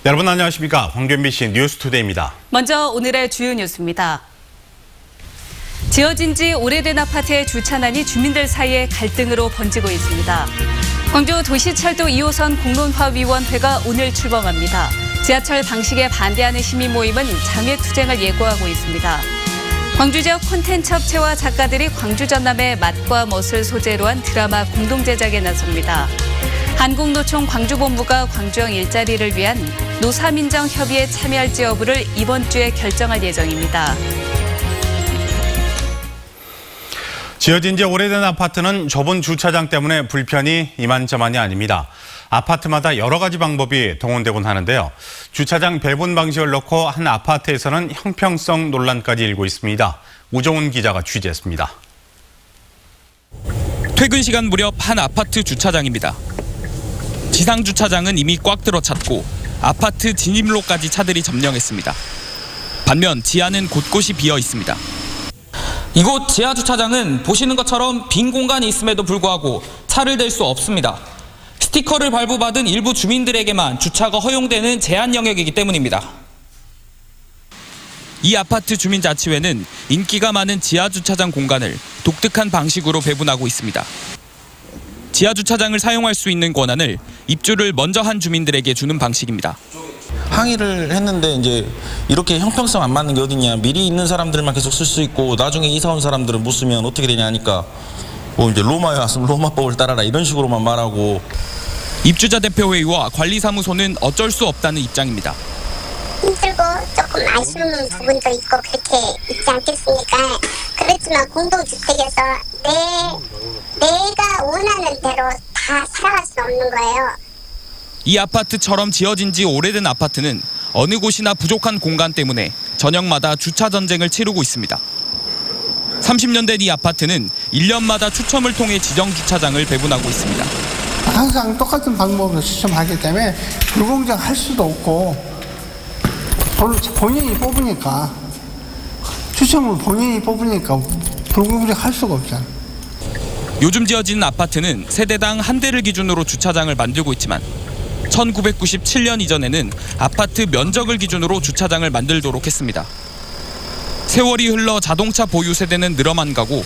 여러분 안녕하십니까? 광주 MBC 뉴스투데이입니다. 먼저 오늘의 주요 뉴스입니다. 지어진 지 오래된 아파트의 주차난이 주민들 사이에 갈등으로 번지고 있습니다. 광주 도시철도 2호선 공론화위원회가 오늘 출범합니다. 지하철 방식에 반대하는 시민 모임은 장외투쟁을 예고하고 있습니다. 광주 지역 콘텐츠 업체와 작가들이 광주 전남의 맛과 멋을 소재로 한 드라마 공동 제작에 나섭니다. 한국노총 광주본부가 광주형 일자리를 위한 노사민정 협의에 참여할지 여부를 이번 주에 결정할 예정입니다. 지어진 지 오래된 아파트는 좁은 주차장 때문에 불편이 이만저만이 아닙니다. 아파트마다 여러 가지 방법이 동원되곤 하는데요. 주차장 배분 방식을 놓고 한 아파트에서는 형평성 논란까지 일고 있습니다. 우종훈 기자가 취재했습니다. 퇴근 시간 무렵 한 아파트 주차장입니다. 지상 주차장은 이미 꽉 들어찼고 아파트 진입로까지 차들이 점령했습니다. 반면 지하는 곳곳이 비어 있습니다. 이곳 지하 주차장은 보시는 것처럼 빈 공간이 있음에도 불구하고 차를 댈 수 없습니다. 스티커를 발부받은 일부 주민들에게만 주차가 허용되는 제한 영역이기 때문입니다. 이 아파트 주민자치회는 인기가 많은 지하 주차장 공간을 독특한 방식으로 배분하고 있습니다. 지하 주차장을 사용할 수 있는 권한을 입주를 먼저 한 주민들에게 주는 방식입니다. 항의를 했는데 이제 이렇게 형평성 안 맞는 게 어딨냐, 미리 있는 사람들만 계속 쓸 수 있고 나중에 이사 온 사람들은 못 쓰면 어떻게 되냐 하니까 뭐 이제 로마에 왔으면 로마법을 따라라 이런 식으로만 말하고. 입주자 대표회의와 관리사무소는 어쩔 수 없다는 입장입니다. 힘들고 조금 아쉬운 부분도 있고 그렇게 있지 않겠습니까? 그렇지만 공동주택에서 내가 원하는 대로 다 살아갈 수 없는 거예요. 이 아파트처럼 지어진 지 오래된 아파트는 어느 곳이나 부족한 공간 때문에 저녁마다 주차 전쟁을 치르고 있습니다. 30년 된 이 아파트는 1년마다 추첨을 통해 지정 주차장을 배분하고 있습니다. 항상 똑같은 방법으로 추첨하기 때문에 불공정할 수도 없고 본인이 뽑으니까 추첨을 본인이 뽑으니까 불공정할 수가 없잖아. 요즘 지어지는 아파트는 세대당 한 대를 기준으로 주차장을 만들고 있지만 1997년 이전에는 아파트 면적을 기준으로 주차장을 만들도록 했습니다. 세월이 흘러 자동차 보유 세대는 늘어만 가고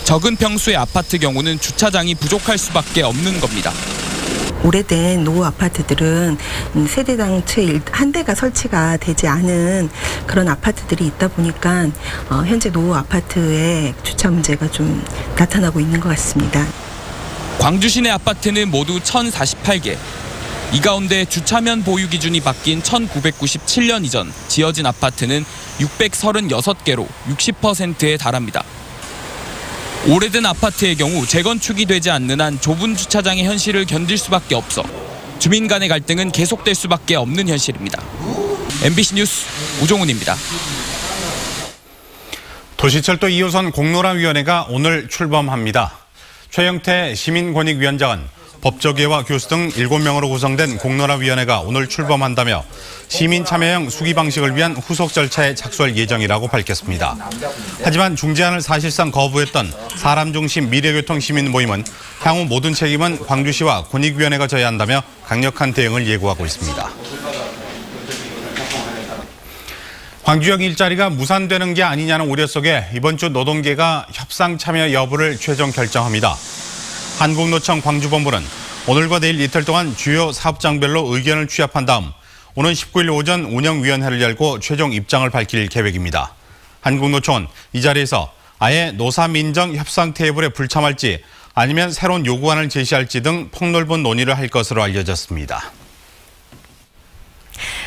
적은 평수의 아파트 경우는 주차장이 부족할 수밖에 없는 겁니다. 오래된 노후 아파트들은 세대당 채 한 대가 설치가 되지 않은 그런 아파트들이 있다 보니까 현재 노후 아파트의 주차 문제가 좀 나타나고 있는 것 같습니다. 광주 시내 아파트는 모두 1,048개. 이 가운데 주차면 보유 기준이 바뀐 1997년 이전 지어진 아파트는 636개로 60%에 달합니다. 오래된 아파트의 경우 재건축이 되지 않는 한 좁은 주차장의 현실을 견딜 수밖에 없어 주민 간의 갈등은 계속될 수밖에 없는 현실입니다. MBC 뉴스 우종훈입니다. 도시철도 2호선 공론화위원회가 오늘 출범합니다. 최영태 시민권익위원장은 법조계와 교수 등 7명으로 구성된 공론화위원회가 오늘 출범한다며 시민 참여형 수기 방식을 위한 후속 절차에 착수할 예정이라고 밝혔습니다. 하지만 중재안을 사실상 거부했던 사람 중심 미래교통 시민 모임은 향후 모든 책임은 광주시와 권익위원회가 져야 한다며 강력한 대응을 예고하고 있습니다. 광주형 일자리가 무산되는 게 아니냐는 우려 속에 이번 주 노동계가 협상 참여 여부를 최종 결정합니다. 한국노총 광주본부는 오늘과 내일 이틀 동안 주요 사업장별로 의견을 취합한 다음 오는 19일 오전 운영위원회를 열고 최종 입장을 밝힐 계획입니다. 한국노총은 이 자리에서 아예 노사민정 협상 테이블에 불참할지 아니면 새로운 요구안을 제시할지 등 폭넓은 논의를 할 것으로 알려졌습니다.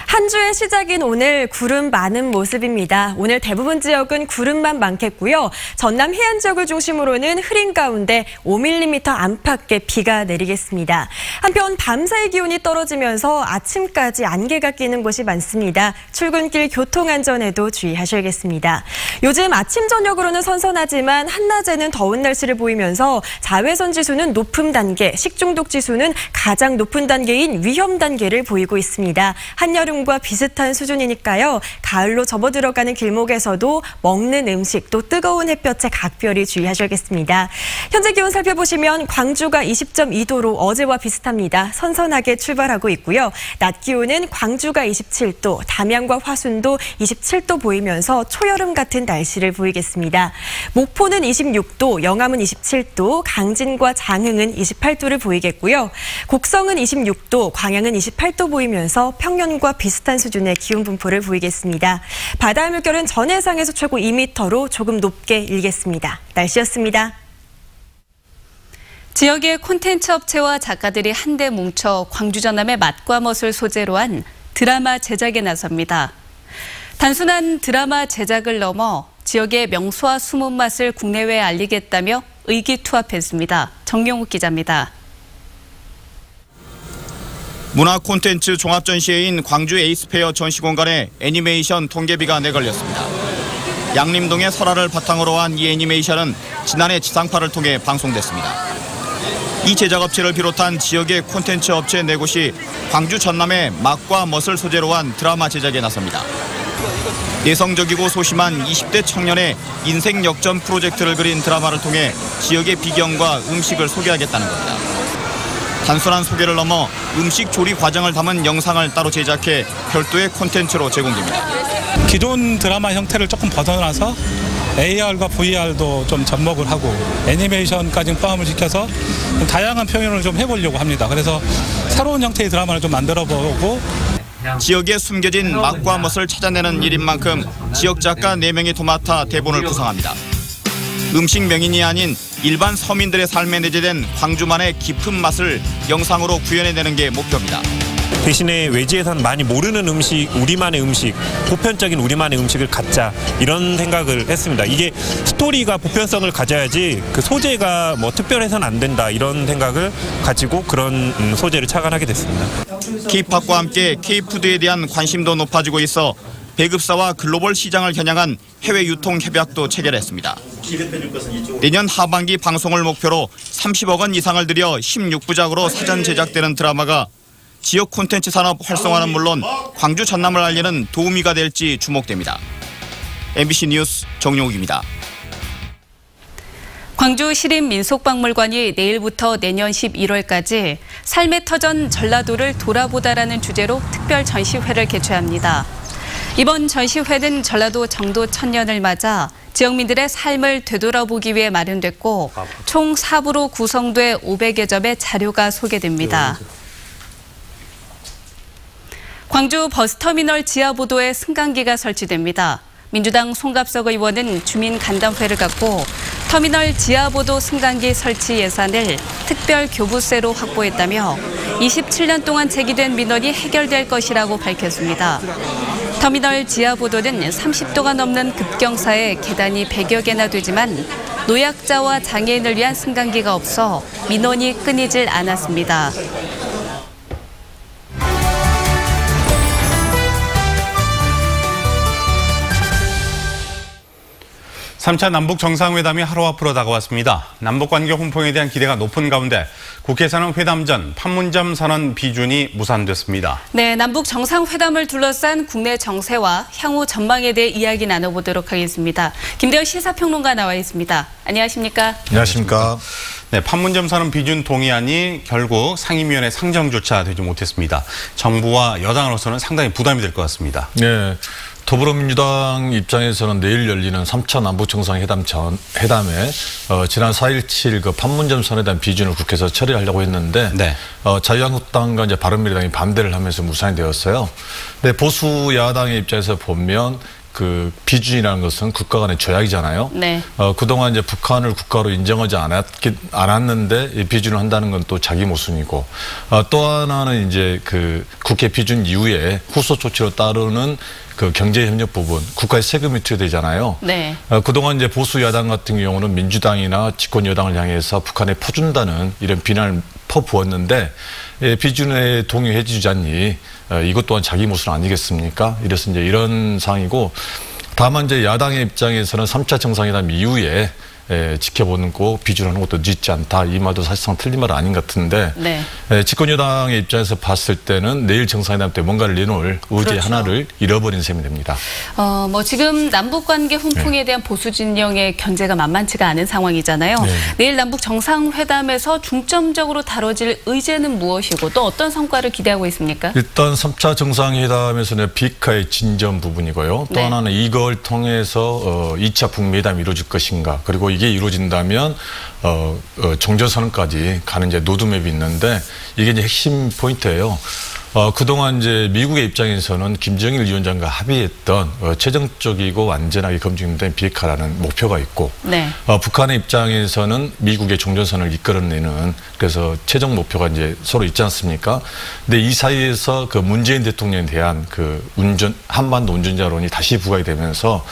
한 주의 시작인 오늘 구름 많은 모습입니다. 오늘 대부분 지역은 구름만 많겠고요. 전남 해안 지역을 중심으로는 흐린 가운데 5mm 안팎의 비가 내리겠습니다. 한편 밤사이 기온이 떨어지면서 아침까지 안개가 끼는 곳이 많습니다. 출근길 교통안전에도 주의하셔야겠습니다. 요즘 아침 저녁으로는 선선하지만 한낮에는 더운 날씨를 보이면서 자외선 지수는 높음 단계, 식중독 지수는 가장 높은 단계인 위험 단계를 보이고 있습니다. 한여름 평년과 비슷한 수준이니까요. 가을로 접어들어가는 길목에서도 먹는 음식 또 뜨거운 햇볕에 각별히 주의하셔야겠습니다. 현재 기온 살펴보시면 광주가 20.2도로 어제와 비슷합니다. 선선하게 출발하고 있고요. 낮 기온은 광주가 27도, 담양과 화순도 27도 보이면서 초여름 같은 날씨를 보이겠습니다. 목포는 26도, 영암은 27도, 강진과 장흥은 28도를 보이겠고요. 곡성은 26도, 광양은 28도 보이면서 평년과 비슷한 수준의 기온 분포를 보이겠습니다. 바다 물결은 전해상에서 최고 2m로 조금 높게 일겠습니다. 날씨였습니다. 지역의 콘텐츠 업체와 작가들이 한데 뭉쳐 광주 전남의 맛과 멋을 소재로 한 드라마 제작에 나섭니다. 단순한 드라마 제작을 넘어 지역의 명소와 숨은 맛을 국내외에 알리겠다며 의기투합했습니다. 정용욱 기자입니다. 문화 콘텐츠 종합전시회인 광주 에이스페어 전시공간에 애니메이션 통계비가 내걸렸습니다. 양림동의 설화를 바탕으로 한 이 애니메이션은 지난해 지상파를 통해 방송됐습니다. 이 제작업체를 비롯한 지역의 콘텐츠 업체 4곳이 광주 전남의 맛과 멋을 소재로 한 드라마 제작에 나섭니다. 내성적이고 소심한 20대 청년의 인생 역전 프로젝트를 그린 드라마를 통해 지역의 비경과 음식을 소개하겠다는 겁니다. 단순한 소개를 넘어 음식 조리 과정을 담은 영상을 따로 제작해 별도의 콘텐츠로 제공됩니다. 기존 드라마 형태를 조금 벗어나서 AR과 VR도 좀 접목을 하고 애니메이션까지 포함을 시켜서 다양한 표현을 좀 해보려고 합니다. 그래서 새로운 형태의 드라마를 좀 만들어보고 지역에 숨겨진 맛과 멋을 찾아내는 일인 만큼 지역 작가 4명이 도맡아 대본을 구성합니다. 음식 명인이 아닌 일반 서민들의 삶에 내재된 광주만의 깊은 맛을 영상으로 구현해내는 게 목표입니다. 대신에 외지에서는 많이 모르는 음식, 우리만의 음식, 보편적인 우리만의 음식을 갖자 이런 생각을 했습니다. 이게 스토리가 보편성을 가져야지 그 소재가 뭐 특별해서는 안 된다 이런 생각을 가지고 그런 소재를 착안하게 됐습니다. K-팝과 함께 K-푸드에 대한 관심도 높아지고 있어 배급사와 글로벌 시장을 겨냥한 해외 유통 협약도 체결했습니다. 내년 하반기 방송을 목표로 30억 원 이상을 들여 16부작으로 사전 제작되는 드라마가 지역 콘텐츠 산업 활성화는 물론 광주 전남을 알리는 도우미가 될지 주목됩니다. MBC 뉴스 정용욱입니다. 광주 시립민속박물관이 내일부터 내년 11월까지 삶의 터전 전라도를 돌아보다라는 주제로 특별 전시회를 개최합니다. 이번 전시회는 전라도 정도 1000년을 맞아 지역민들의 삶을 되돌아보기 위해 마련됐고 총 4부로 구성돼 500여 점의 자료가 소개됩니다. 광주 버스터미널 지하보도에 승강기가 설치됩니다. 민주당 송갑석 의원은 주민 간담회를 갖고 터미널 지하보도 승강기 설치 예산을 특별 교부세로 확보했다며 27년 동안 제기된 민원이 해결될 것이라고 밝혔습니다. 터미널 지하보도는 30도가 넘는 급경사에 계단이 100여 개나 되지만 노약자와 장애인을 위한 승강기가 없어 민원이 끊이질 않았습니다. 3차 남북 정상회담이 하루 앞으로 다가왔습니다. 남북관계 혼풍에 대한 기대가 높은 가운데 국회에서는 회담 전 판문점 선언 비준이 무산됐습니다. 네, 남북 정상회담을 둘러싼 국내 정세와 향후 전망에 대해 이야기 나눠보도록 하겠습니다. 김대현 시사평론가 나와 있습니다. 안녕하십니까? 안녕하십니까? 네, 판문점 선언 비준 동의안이 결국 상임위원회 상정조차 되지 못했습니다. 정부와 여당으로서는 상당히 부담이 될 것 같습니다. 네. 더불어민주당 입장에서는 내일 열리는 3차 남북정상회담에 지난 4.17 그 판문점 선언에 대한 비준을 국회에서 처리하려고 했는데 네. 자유한국당과 이제 바른미래당이 반대를 하면서 무산이 되었어요. 근데 보수 야당의 입장에서 보면 그 비준이라는 것은 국가 간의 조약이잖아요. 네. 그동안 이제 북한을 국가로 인정하지 않았는데 이 비준을 한다는 건 또 자기 모순이고 또 하나는 이제 그 국회 비준 이후에 후속 조치로 따르는 그 경제협력 부분, 국가의 세금이 투여되잖아요. 네. 그동안 이제 보수 야당 같은 경우는 민주당이나 집권 여당을 향해서 북한에 퍼준다는 이런 비난을 퍼부었는데 비준에 동의해 주지 않니? 이것 또한 자기 모순 아니겠습니까? 이래서 이제 이런 상황이고 다만 이제 야당의 입장에서는 3차 정상회담 이후에 지켜보는 거 비준하는 것도 늦지 않다. 이 말도 사실상 틀린 말 아닌 것 같은데 네. 집권여당의 입장에서 봤을 때는 내일 정상회담 때 뭔가를 내놓을 의제 그렇죠. 하나를 잃어버린 셈이 됩니다. 뭐 지금 남북관계 훈풍에 대한 보수 진영의 견제가 만만치가 않은 상황이잖아요. 네. 내일 남북 정상회담에서 중점적으로 다뤄질 의제는 무엇이고 또 어떤 성과를 기대하고 있습니까? 일단 3차 정상회담에서는 비핵화의 진전 부분이고요. 또 네. 하나는 이걸 통해서 2차 북미회담이 이루어질 것인가. 그리고 이게 이루어진다면 종전선언까지 가는 이제 로드맵이 있는데 이게 이제 핵심 포인트예요. 그동안 이제 미국의 입장에서는 김정일 위원장과 합의했던 최종적이고 완전하게 검증된 비핵화라는 목표가 있고 네. 북한의 입장에서는 미국의 종전선언을 이끌어내는 그래서 최종 목표가 이제 서로 있지 않습니까? 근데 이 사이에서 그 문재인 대통령에 대한 그 한반도 운전자론이 다시 부각이 되면서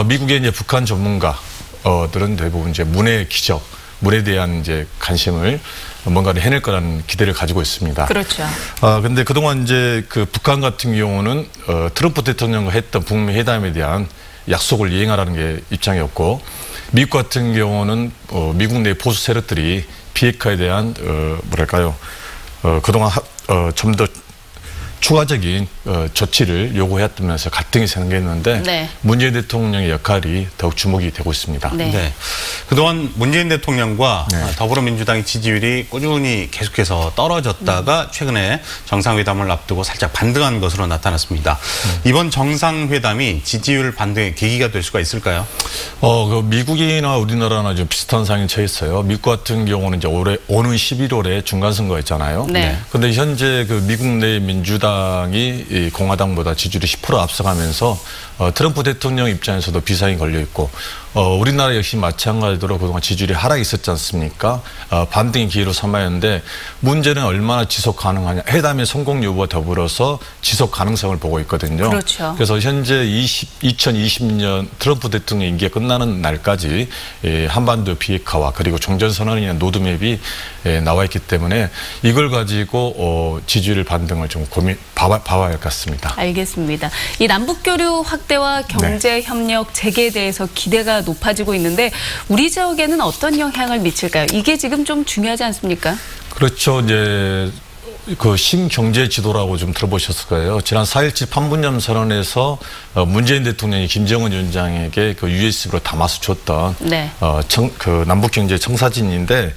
미국의 이제 북한 전문가들은 대부분 이제 문의 기적, 문에 대한 이제 관심을 뭔가를 해낼 거라는 기대를 가지고 있습니다. 그렇죠. 근데 그동안 이제 그 북한 같은 경우는 트럼프 대통령과 했던 북미 회담에 대한 약속을 이행하라는 게 입장이었고 미국 같은 경우는 미국 내 보수 세력들이 비핵화에 대한 뭐랄까요? 그동안 좀 더 추가적인 조치를 요구했다면서 갈등이 생겼는데 네. 문재인 대통령의 역할이 더욱 주목이 되고 있습니다. 네. 네. 그동안 문재인 대통령과 더불어민주당의 지지율이 꾸준히 계속해서 떨어졌다가 최근에 정상회담을 앞두고 살짝 반등한 것으로 나타났습니다. 이번 정상회담이 지지율 반등의 계기가 될 수가 있을까요? 그 미국이나 우리나라나 좀 비슷한 상황에 처해 있어요. 미국 같은 경우는 이제 오는 11월에 중간선거였잖아요. 네. 근데 현재 그 미국 내 민주당이 이 공화당보다 지지율이 10% 앞서가면서 트럼프 대통령 입장에서도 비상이 걸려 있고 우리나라 역시 마찬가지로 그동안 지지율이 하락이 있었지 않습니까? 반등의 기회로 삼아야 하는데 문제는 얼마나 지속 가능하냐. 회담의 성공 여부와 더불어서 지속 가능성을 보고 있거든요. 그렇죠. 그래서 현재 2020년 트럼프 대통령 임기가 끝나는 날까지 한반도 비핵화와 그리고 종전선언이나 로드맵이 나와 있기 때문에 이걸 가지고 지지율 반등을 좀 봐야 할 것 같습니다. 알겠습니다. 이 남북교류 확대와 경제협력 재개에 대해서 기대가 높아지고 있는데 우리 지역에는 어떤 영향을 미칠까요? 이게 지금 좀 중요하지 않습니까? 그렇죠. 이제 그 신경제 지도라고 좀 들어보셨을 거예요. 지난 4.17 판문점 선언에서 문재인 대통령이 김정은 위원장에게 그 USB로 담아서 줬던 네. 그 남북경제 청사진인데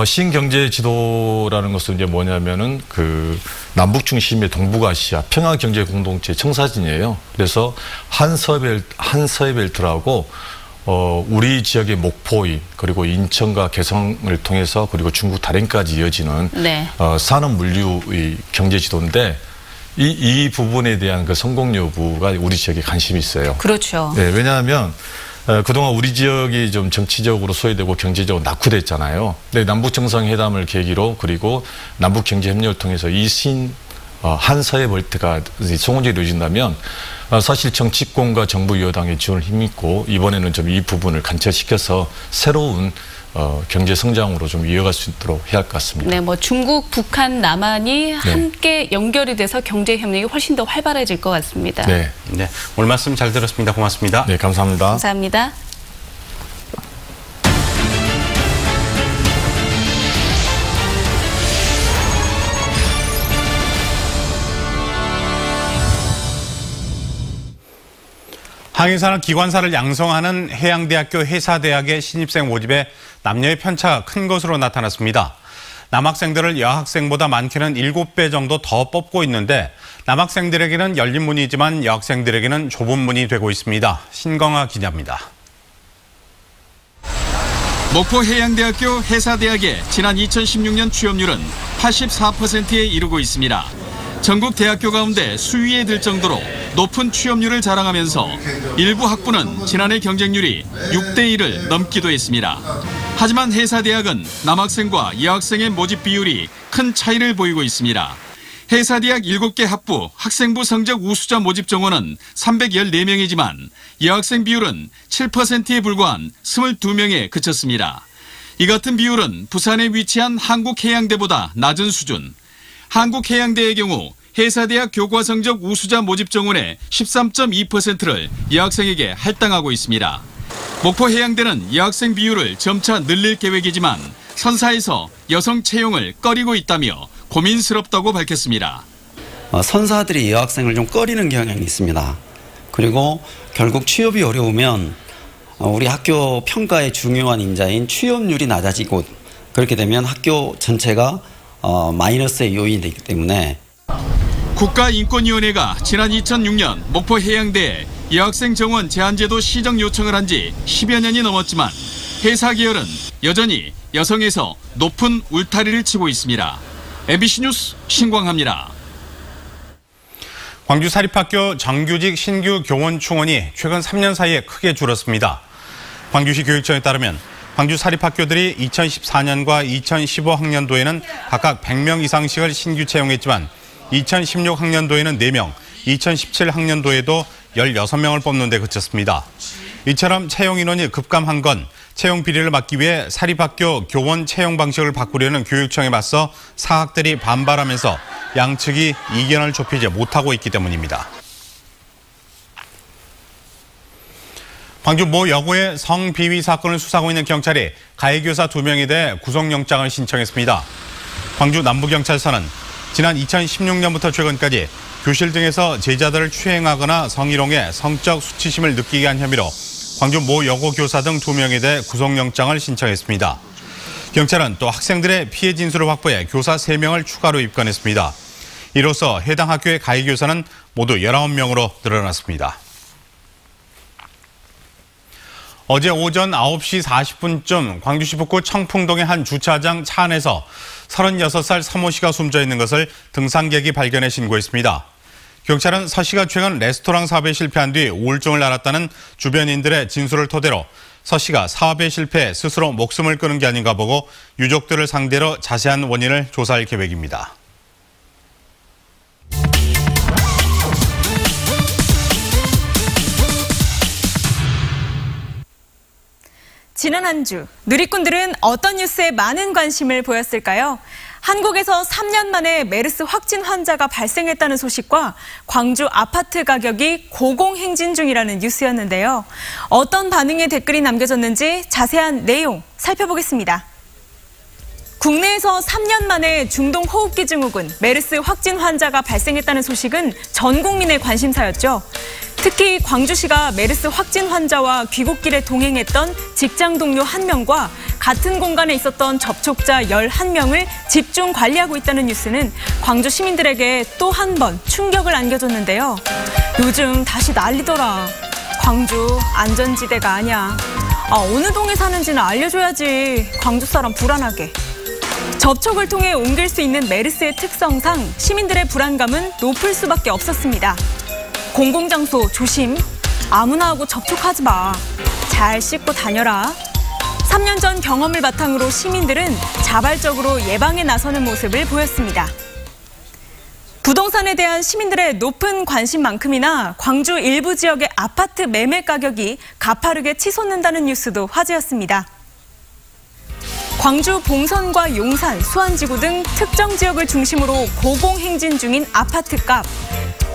신경제 지도라는 것은 이제 뭐냐면은 그 남북 중심의 동북아시아 평화경제 공동체 청사진이에요. 그래서 한서해벨트라고 우리 지역의 목포인 그리고 인천과 개성을 통해서 그리고 중국 다롄까지 이어지는 네. 산업 물류의 경제 지도인데 이 부분에 대한 그 성공 여부가 우리 지역에 관심이 있어요. 그렇죠. 네, 왜냐하면 그동안 우리 지역이 좀 정치적으로 소외되고 경제적으로 낙후됐잖아요. 근데 남북 정상회담을 계기로 그리고 남북 경제 협력을 통해서 이 한서해벨트가 성공적으로 이루어진다면 사실 정치권과 정부 여당의 지원을 힘있고 이번에는 좀 이 부분을 관철시켜서 새로운 경제 성장으로 좀 이어갈 수 있도록 해야 할 것 같습니다. 네, 뭐 중국, 북한, 남한이 함께 연결이 돼서 경제 협력이 훨씬 더 활발해질 것 같습니다. 네. 네. 오늘 말씀 잘 들었습니다. 고맙습니다. 네, 감사합니다. 감사합니다. 항해사나 기관사를 양성하는 해양대학교 해사대학의 신입생 모집에 남녀의 편차가 큰 것으로 나타났습니다. 남학생들을 여학생보다 많게는 7배 정도 더 뽑고 있는데 남학생들에게는 열린 문이지만 여학생들에게는 좁은 문이 되고 있습니다. 신광아 기자입니다. 목포해양대학교 해사대학의 지난 2016년 취업률은 84%에 이르고 있습니다. 전국 대학교 가운데 수위에 들 정도로 높은 취업률을 자랑하면서 일부 학부는 지난해 경쟁률이 6대1을 넘기도 했습니다. 하지만 해사대학은 남학생과 여학생의 모집 비율이 큰 차이를 보이고 있습니다. 해사대학 7개 학부 학생부 성적 우수자 모집 정원은 314명이지만 여학생 비율은 7%에 불과한 22명에 그쳤습니다. 이 같은 비율은 부산에 위치한 한국해양대보다 낮은 수준. 한국해양대의 경우 해사대학 교과 성적 우수자 모집 정원의 13.2%를 여학생에게 할당하고 있습니다. 목포 해양대는 여학생 비율을 점차 늘릴 계획이지만 선사에서 여성 채용을 꺼리고 있다며 고민스럽다고 밝혔습니다. 선사들이 여학생을 좀 꺼리는 경향이 있습니다. 그리고 결국 취업이 어려우면 우리 학교 평가의 중요한 인자인 취업률이 낮아지고 그렇게 되면 학교 전체가 마이너스의 요인이 되기 때문에 국가인권위원회가 지난 2006년 목포 해양대에 여학생 정원 제한제도 시정 요청을 한 지 10여 년이 넘었지만 회사 계열은 여전히 여성에서 높은 울타리를 치고 있습니다. MBC 뉴스 신광하입니다. 광주 사립학교 정규직 신규 교원 충원이 최근 3년 사이에 크게 줄었습니다. 광주시 교육청에 따르면 광주 사립학교들이 2014년과 2015학년도에는 각각 100명 이상씩을 신규 채용했지만 2016학년도에는 4명, 2017학년도에도 16명을 뽑는 데 그쳤습니다. 이처럼 채용 인원이 급감한 건 채용 비리를 막기 위해 사립학교 교원 채용 방식을 바꾸려는 교육청에 맞서 사학들이 반발하면서 양측이 이견을 좁히지 못하고 있기 때문입니다. 광주 모 여고의 성비위 사건을 수사하고 있는 경찰이 가해교사 2명에 대해 구속영장을 신청했습니다. 광주 남부경찰서는 지난 2016년부터 최근까지 교실 등에서 제자들을 추행하거나 성희롱해 성적 수치심을 느끼게 한 혐의로 광주 모 여고 교사 등 2명에 대해 구속영장을 신청했습니다. 경찰은 또 학생들의 피해 진술을 확보해 교사 3명을 추가로 입건했습니다. 이로써 해당 학교의 가해 교사는 모두 19명으로 늘어났습니다. 어제 오전 9시 40분쯤 광주시 북구 청풍동의 한 주차장 차 안에서 36살 서모 씨가 숨져 있는 것을 등산객이 발견해 신고했습니다. 경찰은 서 씨가 최근 레스토랑 사업에 실패한 뒤 우울증을 앓았다는 주변인들의 진술을 토대로 서 씨가 사업에 실패해 스스로 목숨을 끊은 게 아닌가 보고 유족들을 상대로 자세한 원인을 조사할 계획입니다. 지난 한 주 누리꾼들은 어떤 뉴스에 많은 관심을 보였을까요? 한국에서 3년 만에 메르스 확진 환자가 발생했다는 소식과 광주 아파트 가격이 고공행진 중이라는 뉴스였는데요. 어떤 반응의 댓글이 남겨졌는지 자세한 내용 살펴보겠습니다. 국내에서 3년 만에 중동 호흡기 증후군 메르스 확진 환자가 발생했다는 소식은 전 국민의 관심사였죠. 특히 광주시가 메르스 확진 환자와 귀국길에 동행했던 직장 동료 1명과 같은 공간에 있었던 접촉자 11명을 집중 관리하고 있다는 뉴스는 광주 시민들에게 또 한 번 충격을 안겨줬는데요. 요즘 다시 난리더라. 광주 안전지대가 아니야. 어느 동에 사는지는 알려줘야지. 광주 사람 불안하게. 접촉을 통해 옮길 수 있는 메르스의 특성상 시민들의 불안감은 높을 수밖에 없었습니다. 공공장소 조심, 아무나 하고 접촉하지 마. 잘 씻고 다녀라. 3년 전 경험을 바탕으로 시민들은 자발적으로 예방에 나서는 모습을 보였습니다. 부동산에 대한 시민들의 높은 관심만큼이나 광주 일부 지역의 아파트 매매 가격이 가파르게 치솟는다는 뉴스도 화제였습니다. 광주 봉선과 용산, 수안지구 등 특정 지역을 중심으로 고공행진 중인 아파트값.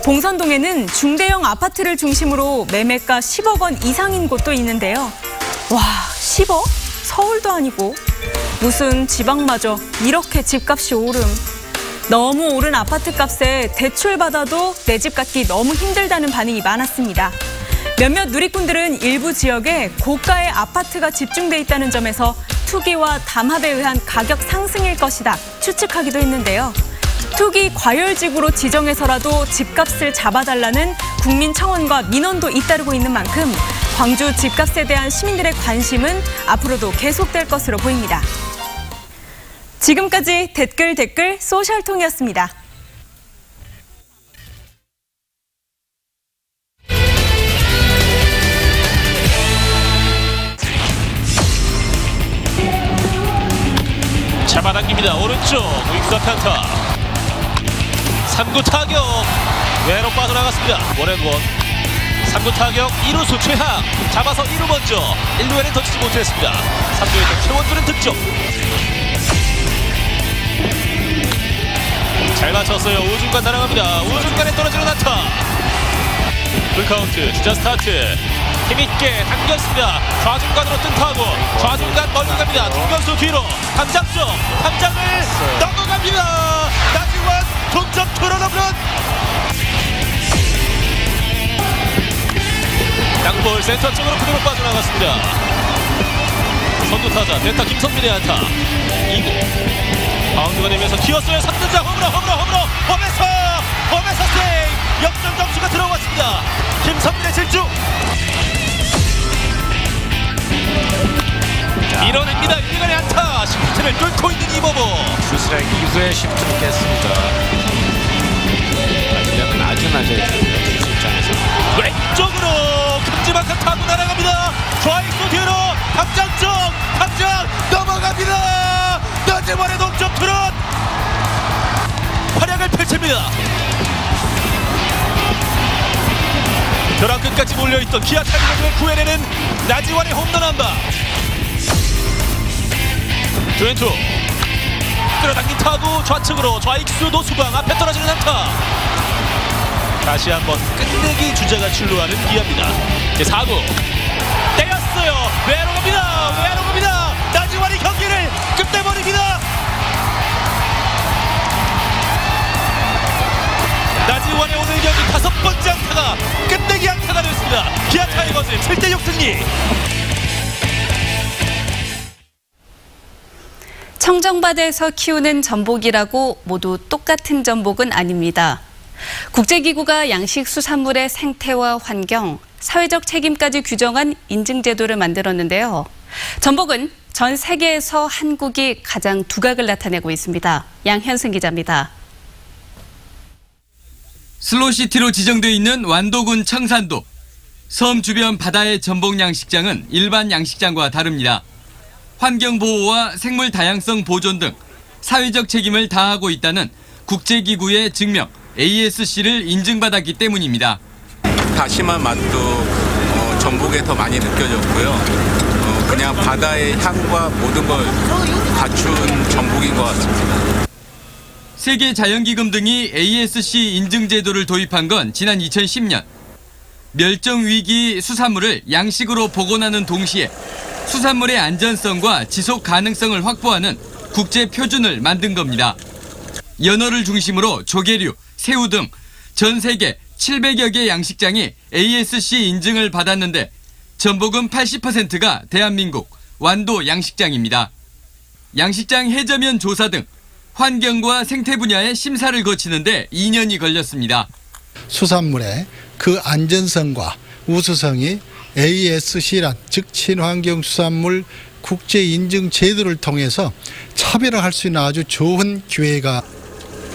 봉선동에는 중대형 아파트를 중심으로 매매가 10억 원 이상인 곳도 있는데요. 와, 10억? 서울도 아니고 무슨 지방마저 이렇게 집값이 오름. 너무 오른 아파트값에 대출받아도 내 집 갖기 너무 힘들다는 반응이 많았습니다. 몇몇 누리꾼들은 일부 지역에 고가의 아파트가 집중돼 있다는 점에서 투기와 담합에 의한 가격 상승일 것이다 추측하기도 했는데요. 투기 과열지구로 지정해서라도 집값을 잡아달라는 국민 청원과 민원도 잇따르고 있는 만큼 광주 집값에 대한 시민들의 관심은 앞으로도 계속될 것으로 보입니다. 지금까지 댓글 소셜통이었습니다. 잡아당깁니다. 오른쪽 우익수 평타. 3구 타격 외로 빠져나갔습니다. 원앤원 3구 타격 2루수 최하 잡아서 2루 먼저 1루에는 던지지 못했습니다. 3루에서 최원준은 득점. 잘 맞췄어요. 우중간 날아갑니다. 우중간에 떨어지는 안타. 풀카운트 주자 스타트. 힘있게 당겼습니다. 좌중간으로 뜬타고 좌중간 멀리 갑니다. 중견수 뒤로 담장 쪽 담장을 넘어갑니다. 나지원 동점 투런 홈런. 양볼 센터 쪽으로 그대로 빠져나갔습니다. 선두타자 대타 김선민의 안타. 2구 바운드가 되면서 기어서의 3루자 홈에서 세이브. 역전 점수가 들어왔습니다. 김선민의 질주. 밀어냅니다. 1간의 안타. 시프트를 뚫고 있는 이범호. 스트라이크 이후에 시프트를 깼습니다. 이제는 아주 낮아요. 입장에서 왼쪽으로 큼지막한 타구 날아갑니다. 좌익수 뒤로 담장 쪽 담장 넘어갑니다. 나지원의 동점 투런. 활약을 펼칩니다. 벼랑 끝까지 몰려있던 기아 타이거즈를 구해내는 나지원의 홈런 한방. 2-2 끌어당긴 타구 좌측으로 좌익수 노수광 앞에 떨어지는 안타. 다시 한번 끝내기 주자가 출루하는 기아입니다. 제4구 때렸어요. 외야로 갑니다. 나지원이 경기를 끝내버립니다. 나지원의 오늘 경기 5번째 안타가 끝내기 안타가 됐습니다. 기아 타이거즈 7대6 승리. 청정바다에서 키우는 전복이라고 모두 똑같은 전복은 아닙니다. 국제기구가 양식수산물의 생태와 환경, 사회적 책임까지 규정한 인증제도를 만들었는데요. 전복은 전 세계에서 한국이 가장 두각을 나타내고 있습니다. 양현승 기자입니다. 슬로시티로 지정되어 있는 완도군 청산도. 섬 주변 바다의 전복 양식장은 일반 양식장과 다릅니다. 환경보호와 생물 다양성 보존 등 사회적 책임을 다하고 있다는 국제기구의 증명 ASC를 인증받았기 때문입니다. 다시마 맛도 전복에 더 많이 느껴졌고요. 그냥 바다의 향과 모든 걸 갖춘 전복인 것 같습니다. 세계자연기금 등이 ASC 인증제도를 도입한 건 지난 2010년. 멸종위기 수산물을 양식으로 복원하는 동시에 수산물의 안전성과 지속 가능성을 확보하는 국제 표준을 만든 겁니다. 연어를 중심으로 조개류, 새우 등 전 세계 700여 개 양식장이 ASC 인증을 받았는데 전복은 80%가 대한민국 완도 양식장입니다. 양식장 해저면 조사 등 환경과 생태 분야의 심사를 거치는데 2년이 걸렸습니다. 수산물의 그 안전성과 우수성이 ASC란 즉 친환경수산물 국제인증 제도를 통해서 차별화할 수 있는 아주 좋은 기회가.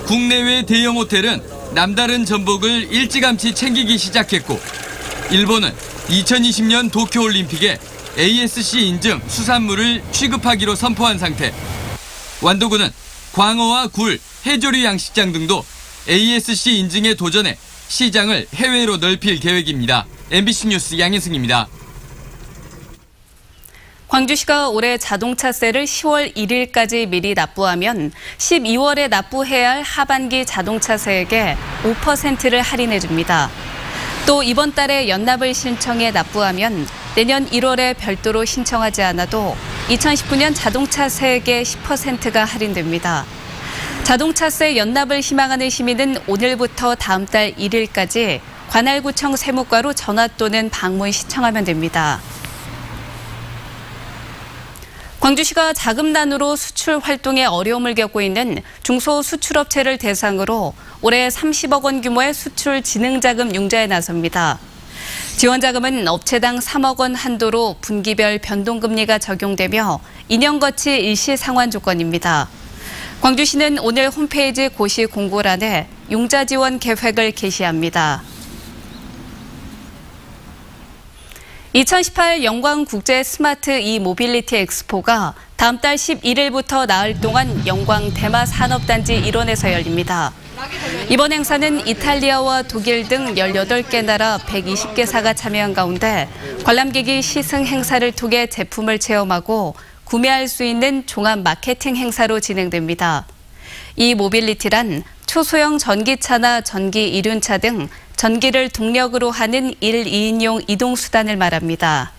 국내외 대형 호텔은 남다른 전복을 일찌감치 챙기기 시작했고 일본은 2020년 도쿄올림픽에 ASC 인증 수산물을 취급하기로 선포한 상태. 완도군은 광어와 굴, 해조류 양식장 등도 ASC 인증에 도전해 시장을 해외로 넓힐 계획입니다. MBC 뉴스 양현승입니다. 광주시가 올해 자동차세를 10월 1일까지 미리 납부하면 12월에 납부해야 할 하반기 자동차세액의 5%를 할인해 줍니다. 또 이번 달에 연납을 신청해 납부하면 내년 1월에 별도로 신청하지 않아도 2019년 자동차세액의 10%가 할인됩니다. 자동차세 연납을 희망하는 시민은 오늘부터 다음 달 1일까지 관할구청 세무과로 전화 또는 방문 신청하면 됩니다. 광주시가 자금난으로 수출 활동에 어려움을 겪고 있는 중소수출업체를 대상으로 올해 30억 원 규모의 수출 진흥자금 융자에 나섭니다. 지원자금은 업체당 3억 원 한도로 분기별 변동금리가 적용되며 2년 거치 일시 상환 조건입니다. 광주시는 오늘 홈페이지 고시 공고란에 융자 지원 계획을 게시합니다. 2018 영광국제 스마트 이모빌리티 엑스포가 다음 달 11일부터 나흘 동안 영광 대마산업단지 일원에서 열립니다. 이번 행사는 이탈리아와 독일 등 18개 나라 120개사가 참여한 가운데 관람객이 시승 행사를 통해 제품을 체험하고 구매할 수 있는 종합 마케팅 행사로 진행됩니다. 이 모빌리티란 초소형 전기차나 전기 이륜차 등 전기를 동력으로 하는 1, 2인용 이동수단을 말합니다.